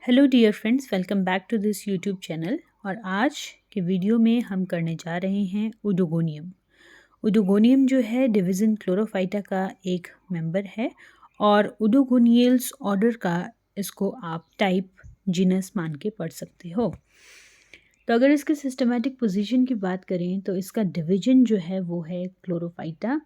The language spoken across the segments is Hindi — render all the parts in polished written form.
Hello dear friends, welcome back to this YouTube channel. और आज के वीडियो में हम करने जा रहे हैं उडोगोनियम। उडोगोनियम जो है डिवीज़न क्लोरोफाइटा का एक मेंबर है और उडोगोनियल्स ऑर्डर का इसको आप टाइप जीनस मान के पढ़ सकते हो। तो अगर इसके सिस्टमैटिक पोजीशन की बात करें तो इसका डिवीजन जो है वो है Chlorophyta,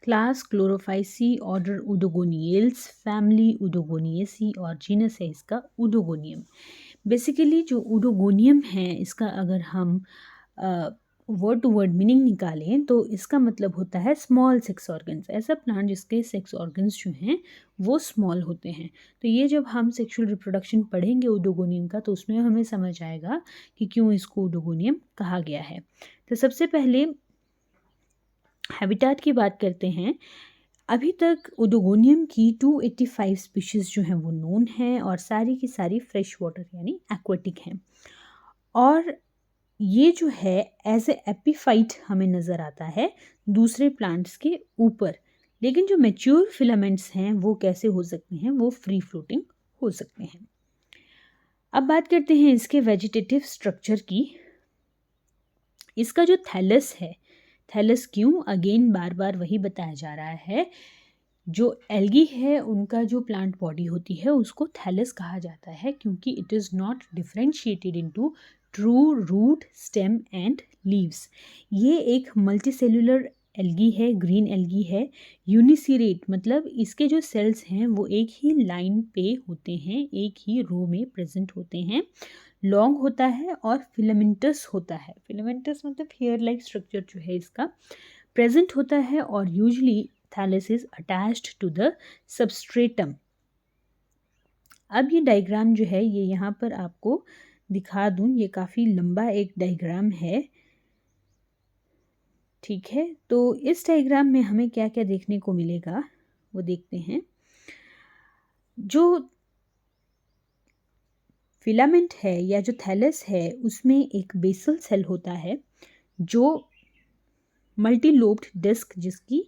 class Chlorophyceae, order Oedogoniales, family Oedogoniaceae और जीनस है इसका उडोगोनियम। बेसिकली जो उडोगोनियम है इसका अगर हम वर्ड टू वर्ड मीनिंग निकालें तो इसका मतलब होता है स्मॉल सेक्स ऑर्गन्स। ऐसा प्लांट जिसके सेक्स ऑर्गन्स जो हैं वो स्मॉल होते हैं। तो ये जब हम सेक्सुअल रिप्रोडक्शन पढ़ेंगे उडोगोनियम का तो उसमें हमें समझ आएगा कि क्यों इसको उडोगोनियम कहा गया है। तो सबसे पहले हैबिटाट की बात करते हैं। अभी तक उडोगोनियम की 285 स्पीशीज़ जो हैं वो नोन हैं और सारी की सारी फ्रेश वाटर यानी एक्वेटिक हैं। और ये जो है एज ए एपीफाइट हमें नज़र आता है दूसरे प्लांट्स के ऊपर। लेकिन जो मैच्योर फिलामेंट्स हैं वो कैसे हो सकते हैं, वो फ्री फ्लोटिंग हो सकते हैं। अब बात करते हैं इसके वेजिटेटिव स्ट्रक्चर की। इसका जो थैलस है, थैलस क्यों, अगेन बार बार वही बताया जा रहा है। जो एल्गी है उनका जो प्लांट बॉडी होती है उसको थैलस कहा जाता है क्योंकि it is not differentiated into true root, stem and leaves. ये एक मल्टीसेल्युलर एल्गी है, ग्रीन एल्गी है। यूनिसीरेट मतलब इसके जो सेल्स हैं वो एक ही लाइन पे होते हैं, एक ही रो में प्रेजेंट होते हैं। लॉन्ग होता है और फिलामेंटस होता है। फिलामेंटस मतलब हेयर लाइक स्ट्रक्चर जो है इसका प्रेजेंट होता है और usually thallus is attached to the substratum. अब ये डायग्राम जो है ये यहाँ पर आपको दिखा दूँ, ये काफ़ी लंबा एक डायग्राम है, ठीक है। तो इस डायग्राम में हमें क्या क्या देखने को मिलेगा वो देखते हैं। जो फिलामेंट है या जो थैलस है उसमें एक बेसल सेल होता है जो मल्टीलोब्ड डिस्क जिसकी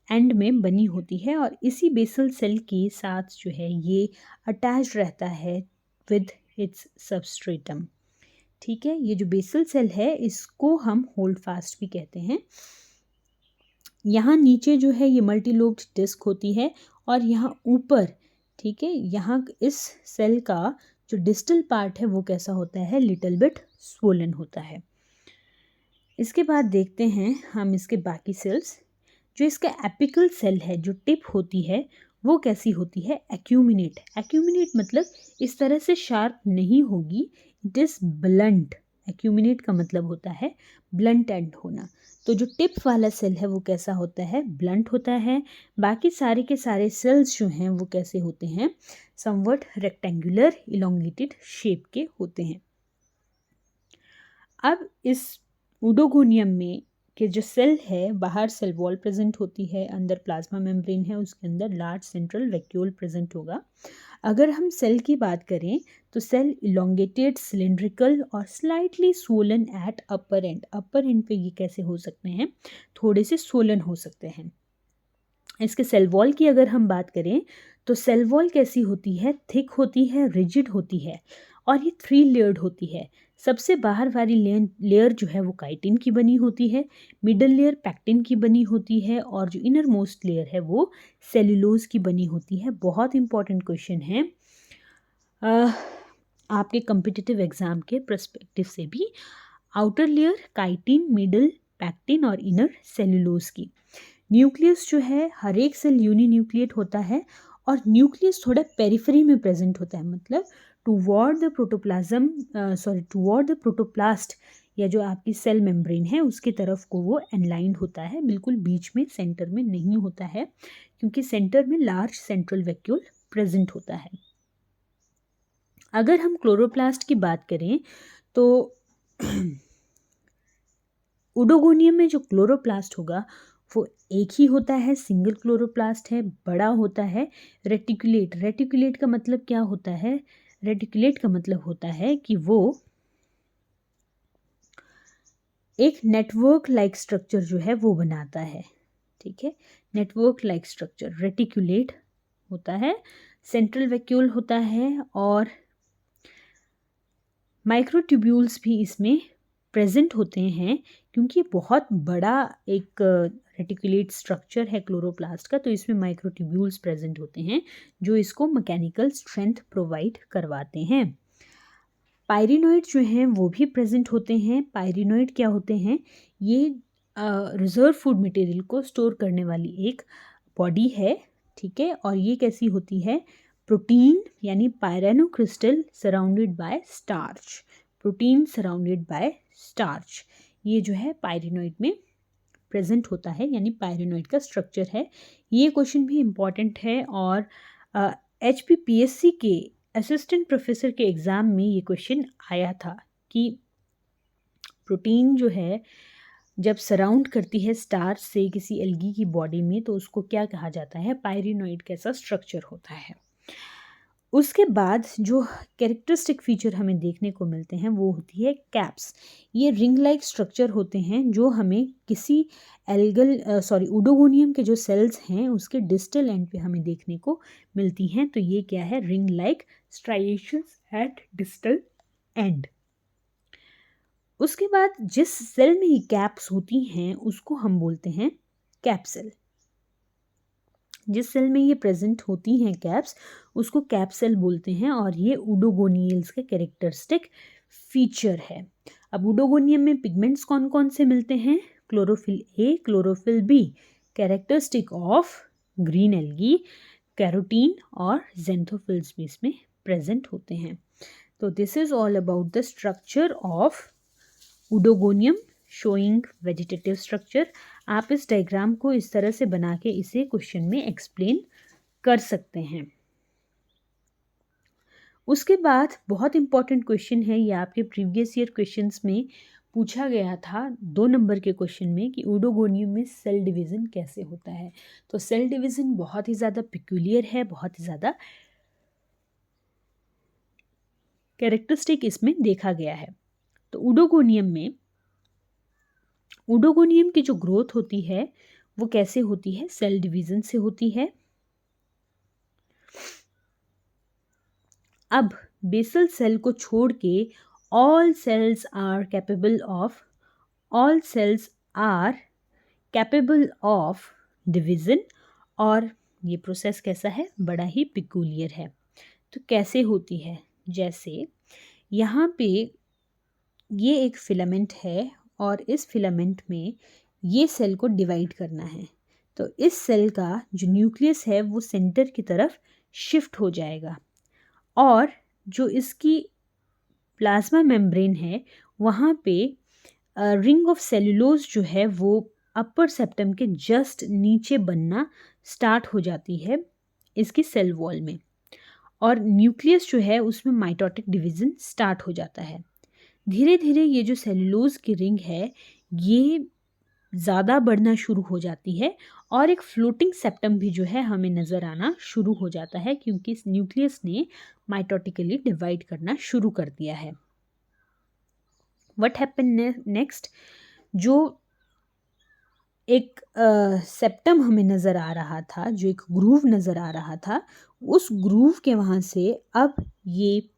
एंड में बनी होती है और इसी बेसल सेल के साथ जो है ये अटैच रहता है विद इट्स सबस्ट्रेटम, ठीक है। ये जो बेसल सेल है इसको हम होल्ड फास्ट भी कहते हैं। यहाँ नीचे जो है ये मल्टीलोब्ड डिस्क होती है और यहाँ ऊपर, ठीक है, यहाँ इस सेल का जो डिस्टल पार्ट है वो कैसा होता है, लिटिल बिट स्वोलन होता है। इसके बाद देखते हैं हम इसके बाकी सेल्स। जो इसका एपिकल सेल है, जो टिप होती है वो कैसी होती है, एक्यूमिनेट। एक्यूमिनेट मतलब इस तरह से शार्प नहीं होगी, इट इज़ ब्लंट। एक्यूमिनेट का मतलब होता है ब्लंट एंड होना। तो जो टिप वाला सेल है वो कैसा होता है, ब्लंट होता है। बाकी सारे के सारे सेल्स जो हैं वो कैसे होते हैं, समवट रेक्टेंगुलर इलोंगेटेड शेप के होते हैं। अब इस उडोगोनियम में के जो सेल है, बाहर सेल वॉल प्रेजेंट होती है, अंदर प्लाज्मा मेम्ब्रेन है, उसके अंदर लार्ज सेंट्रल वैक्यूल प्रेजेंट होगा। अगर हम सेल की बात करें तो सेल इलोंगेटेड, सिलिंड्रिकल और slightly swollen at upper and. Upper and पे ये कैसे हो सकते हैं, थोड़े से स्वोलन हो सकते हैं। इसके सेल वॉल की अगर हम बात करें तो सेल वॉल कैसी होती है, थिक होती है, रिजिड होती है और ये 3 लेयर्ड होती है। सबसे बाहर वाली लेयर जो है वो काइटिन की बनी होती है, मिडल लेयर पैक्टिन की बनी होती है और जो इनर मोस्ट लेयर है वो सेल्यूलोज की बनी होती है। बहुत इंपॉर्टेंट क्वेश्चन है आपके कम्पिटिटिव एग्जाम के पर्सपेक्टिव से भी। Outer layer chitin, middle pectin और इनर सेल्यूलोज की। न्यूक्लियस जो है हर एक सेल यूनिन्यूक्लिएट होता है और न्यूक्लियस थोड़ा पेरिफेरी में प्रेजेंट होता है, मतलब टुवर्ड द प्रोटोप्लास्ट या जो आपकी सेल मेम्ब्रेन है उसकी तरफ को वो एनलाइंड होता है, बिल्कुल बीच में सेंटर में नहीं होता है क्योंकि सेंटर में लार्ज सेंट्रल वैक्यूल प्रेजेंट होता है। अगर हम क्लोरोप्लास्ट की बात करें तो उडोगोनियम में जो क्लोरोप्लास्ट होगा वो एक ही होता है, सिंगल क्लोरोप्लास्ट है, बड़ा होता है, रेटिकुलेट। रेटिकुलेट का मतलब क्या होता है, रेटिकुलेट का मतलब होता है कि वो एक नेटवर्क लाइक स्ट्रक्चर जो है वो बनाता है, ठीक है। नेटवर्क लाइक स्ट्रक्चर रेटिकुलेट होता है, सेंट्रल वैक्यूल होता है और माइक्रोट्यूब्यूल्स भी इसमें प्रेजेंट होते हैं। क्योंकि बहुत बड़ा एक रेटिकुलेट स्ट्रक्चर है क्लोरोप्लास्ट का, तो इसमें माइक्रोट्यूब्यूल्स प्रेजेंट होते हैं जो इसको मैकेनिकल स्ट्रेंथ प्रोवाइड करवाते हैं। पायरिनोइड जो हैं वो भी प्रेजेंट होते हैं। पायरिनोइड क्या होते हैं? ये रिजर्व फूड मटेरियल को स्टोर करने वाली एक बॉडी है, ठीक है। और ये कैसी होती है? प्रोटीन यानी pyrenocrystal surrounded by starch, protein surrounded by starch, ये जो है पायरिनोइड में प्रेजेंट होता है, यानी पायरिनोइड का स्ट्रक्चर है। ये क्वेश्चन भी इम्पॉर्टेंट है और HPPSC के असिस्टेंट प्रोफेसर के एग्ज़ाम में ये क्वेश्चन आया था कि प्रोटीन जो है जब सराउंड करती है स्टार्च से किसी एल्गी की बॉडी में तो उसको क्या कहा जाता है? पायरिनोइड कैसा स्ट्रक्चर होता है। उसके बाद जो कैरेक्टरिस्टिक फीचर हमें देखने को मिलते हैं वो होती है कैप्स। ये रिंग लाइक स्ट्रक्चर होते हैं जो हमें किसी उडोगोनियम के जो सेल्स हैं उसके डिस्टल एंड पे हमें देखने को मिलती हैं। तो ये क्या है? Ring like striations at distal end. उसके बाद जिस सेल में ये कैप्स होती हैं उसको हम बोलते हैं कैप सेल। जिस सेल में ये प्रेजेंट होती हैं कैप्स उसको कैप सेल बोलते हैं और ये उडोगोनियल्स के कैरेक्टरिस्टिक फीचर है। अब उडोगोनियम में पिगमेंट्स कौन कौन से मिलते हैं? Chlorophyll A, chlorophyll B, characteristic of green algae, carotene और ज़ेंथोफिल्स भी इसमें प्रेजेंट होते हैं। तो this is all about the structure of Oedogonium showing vegetative structure. आप इस डायग्राम को इस तरह से बना के इसे क्वेश्चन में एक्सप्लेन कर सकते हैं। उसके बाद बहुत इंपॉर्टेंट क्वेश्चन है, ये आपके प्रीवियस ईयर क्वेश्चंस में पूछा गया था 2 नंबर के क्वेश्चन में कि उडोगोनियम में सेल डिवीज़न कैसे होता है। तो सेल डिवीज़न बहुत ही ज़्यादा पिक्यूलियर है, बहुत ही ज़्यादा कैरेक्टरिस्टिक इसमें देखा गया है। तो उडोगोनियम की जो ग्रोथ होती है वो कैसे होती है? सेल डिवीज़न से होती है। अब बेसल सेल को छोड़ के all cells are capable of division और ये प्रोसेस कैसा है? बड़ा ही पिक्यूलियर है। तो कैसे होती है? जैसे यहाँ पे ये एक फिलामेंट है और इस फिलामेंट में ये सेल को डिवाइड करना है। तो इस सेल का जो न्यूक्लियस है वो सेंटर की तरफ शिफ्ट हो जाएगा और जो इसकी प्लाज्मा मेम्ब्रेन है वहाँ पे रिंग ऑफ सेलुलोज जो है वो अपर सेप्टम के जस्ट नीचे बनना स्टार्ट हो जाती है इसकी सेल वॉल में और न्यूक्लियस जो है उसमें माइटोटिक डिवीज़न स्टार्ट हो जाता है। धीरे धीरे ये जो सेलुलोज की रिंग है ये ज़्यादा बढ़ना शुरू हो जाती है और एक फ्लोटिंग सेप्टम भी जो है हमें नज़र आना शुरू हो जाता है क्योंकि इस न्यूक्लियस ने माइटोटिकली डिवाइड करना शुरू कर दिया है। What happen next? जो एक सेप्टम हमें नज़र आ रहा था, जो एक ग्रूव नज़र आ रहा था, उस ग्रूव के वहाँ से अब ये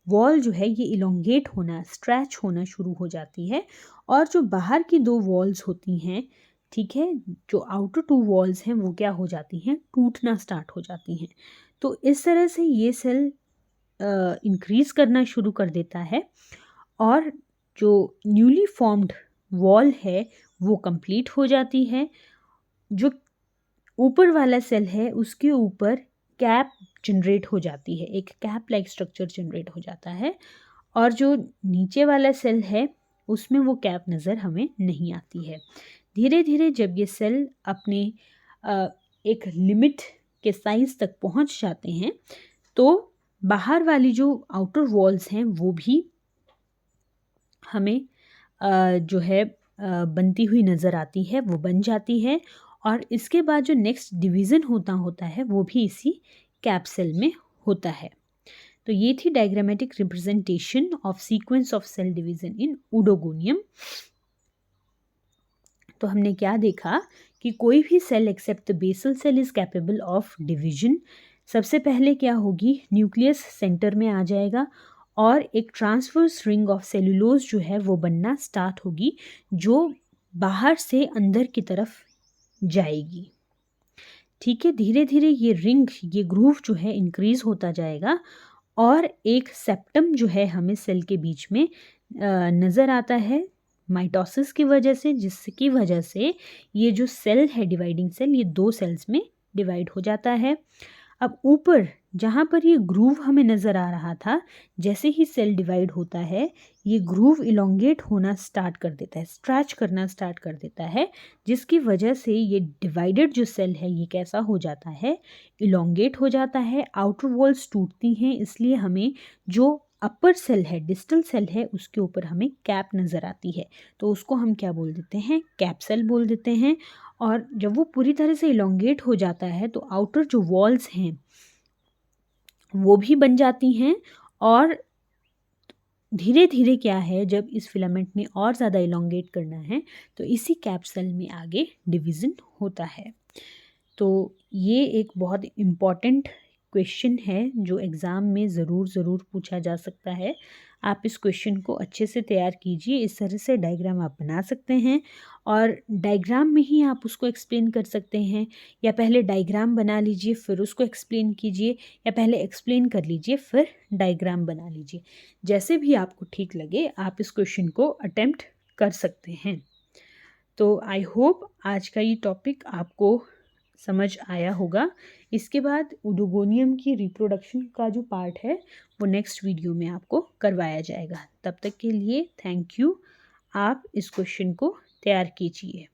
वॉल जो है ये इलोंगेट होना, स्ट्रेच होना शुरू हो जाती है और जो बाहर की 2 वॉल्स होती हैं, ठीक है, जो आउटर 2 वॉल्स हैं वो क्या हो जाती हैं? टूटना स्टार्ट हो जाती हैं। तो इस तरह से ये सेल इंक्रीज़ करना शुरू कर देता है और जो न्यूली फॉर्म्ड वॉल है वो कंप्लीट हो जाती है। जो ऊपर वाला सेल है उसके ऊपर कैप जनरेट हो जाती है, एक कैप लाइक स्ट्रक्चर जनरेट हो जाता है और जो नीचे वाला सेल है उसमें वो कैप नज़र हमें नहीं आती है। धीरे धीरे जब ये सेल अपने एक लिमिट के साइज़ तक पहुंच जाते हैं तो बाहर वाली जो आउटर वॉल्स हैं वो भी हमें जो है बनती हुई नज़र आती है, वो बन जाती है और इसके बाद जो नेक्स्ट डिवीज़न होता है वो भी इसी कैप सेल में होता है। तो ये थी diagrammatic representation of sequence of cell division in Oedogonium. तो हमने क्या देखा कि कोई भी cell except the basal cell is capable of division, सबसे पहले क्या होगी, न्यूक्लियस सेंटर में आ जाएगा और एक ट्रांसवर्स रिंग ऑफ सेलुलोज जो है वो बनना स्टार्ट होगी, जो बाहर से अंदर की तरफ जाएगी। ठीक है, धीरे धीरे ये रिंग, ये ग्रूव जो है इंक्रीज होता जाएगा और एक सेप्टम जो है हमें सेल के बीच में नज़र आता है माइटोसिस की वजह से, जिसकी वजह से ये जो सेल है डिवाइडिंग सेल, ये 2 सेल्स में डिवाइड हो जाता है। अब ऊपर जहाँ पर ये ग्रूव हमें नज़र आ रहा था, जैसे ही सेल डिवाइड होता है ये ग्रूव इलोंगेट होना स्टार्ट कर देता है, स्ट्रेच करना स्टार्ट कर देता है, जिसकी वजह से ये डिवाइडेड जो सेल है ये कैसा हो जाता है, इलोंगेट हो जाता है, आउटर वॉल्स टूटती हैं, इसलिए हमें जो अपर सेल है, डिस्टल सेल है, उसके ऊपर हमें कैप नज़र आती है, तो उसको हम क्या बोल देते हैं, कैप सेल बोल देते हैं। और जब वो पूरी तरह से इलोंगेट हो जाता है तो आउटर जो वॉल्स हैं वो भी बन जाती हैं और धीरे धीरे क्या है, जब इस फिलामेंट ने और ज़्यादा इलोंगेट करना है तो इसी कैप सेल में आगे डिवीज़न होता है। तो ये एक बहुत इम्पॉर्टेंट क्वेश्चन है जो एग्ज़ाम में ज़रूर पूछा जा सकता है। आप इस क्वेश्चन को अच्छे से तैयार कीजिए, इस तरह से डायग्राम आप बना सकते हैं और डायग्राम में ही आप उसको एक्सप्लेन कर सकते हैं, या पहले डायग्राम बना लीजिए फिर उसको एक्सप्लेन कीजिए, या पहले एक्सप्लेन कर लीजिए फिर डायग्राम बना लीजिए। जैसे भी आपको ठीक लगे आप इस क्वेश्चन को अटेम्प्ट कर सकते हैं। तो आई होप आज का ये टॉपिक आपको समझ आया होगा। इसके बाद ओडोगोनियम की रिप्रोडक्शन का जो पार्ट है वो नेक्स्ट वीडियो में आपको करवाया जाएगा। तब तक के लिए थैंक यू। आप इस क्वेश्चन को तैयार कीजिए।